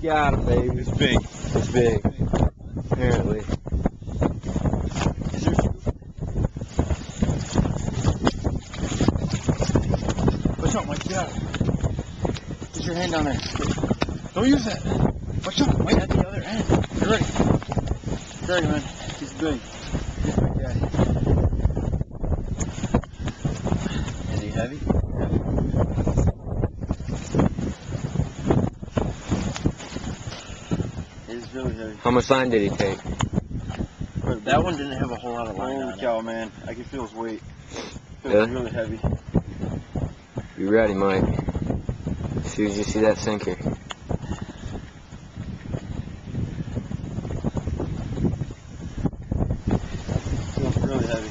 Got him, baby. It's big. It's big. Apparently. Is there Watch out, Mike. Get out. Get your hand down there. Don't use that. Watch out, Mike. At the other end. You're ready. You're ready, man. He's big. He's big, yeah. Is he heavy? It's really heavy. How much line did he take? That one didn't have a whole lot of line on it. Holy cow, man. I can feel his weight. It was really heavy. Be ready, Mike. As soon as you see that sinker. Feels really heavy.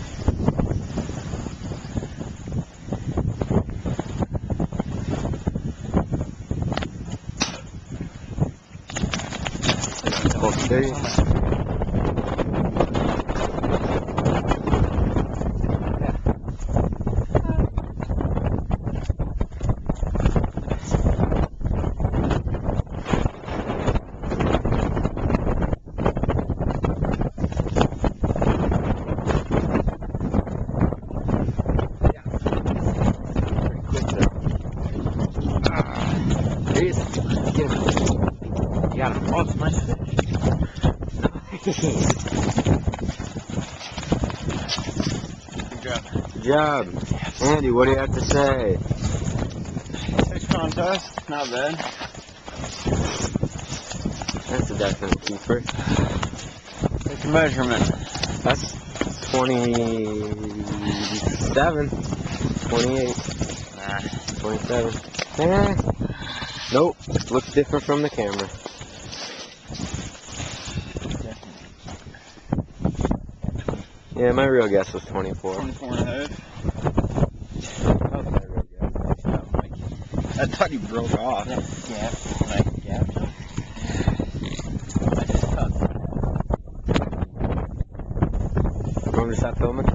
Okay. Got him. Oh, it's nice fish. Good job. Good job. Andy, what do you have to say? Fish contest. Not bad. That's a definite keeper. Take a measurement. That's 27. 28. Nah. 27. Nope. Looks different from the camera. Yeah, my real guess was 24. 24 and a half. That was my real guess. I thought he broke off. Yeah. Gap. Want me to stop filming?